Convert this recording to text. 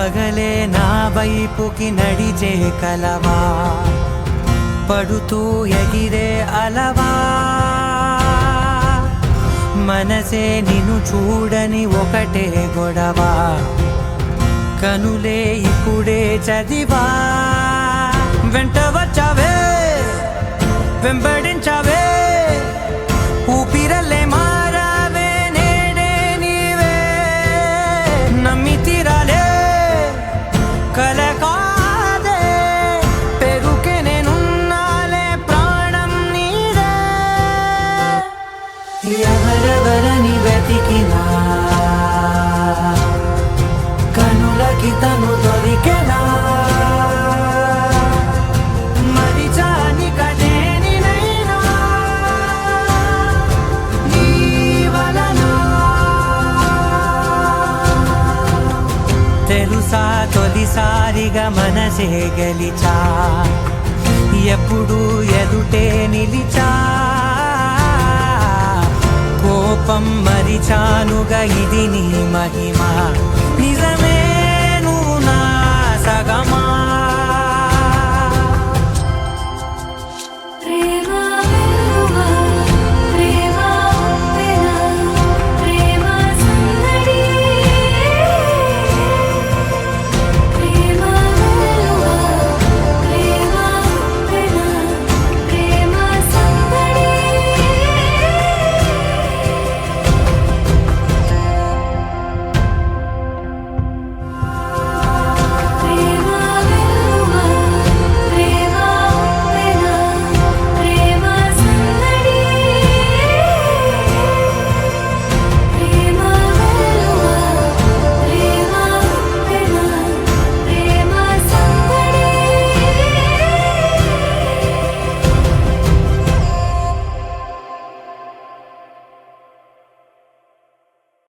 పగలే నా వైపుకి నడిచే కలవా, పడుతూ ఎగిరే అలవా, మనసే నిన్ను చూడని ఒకటే గొడవ, కనులే ఇప్పుడే చదివా. వెంట వచ్చావే వెంబడించావే, ఊపిరల్లే మారావే నేడే నీవే, నమ్మి తీరాలే కల కాదే, పెరుకే నేనున్నాలే ప్రాణం నీదే. ఎవరెవరని వెతికినా కనులకి తను దొరికెనా, మరిచాని కదేనినైనా నీ వలన. తెలుసా తొలిసారిగా మనసే గెలిచా, ఎప్పుడు ఎదుటే నిలిచా, కోపం మరిచానుగా ఇది నీ మహిమ, నిజమే నువ్వు నా సగమా.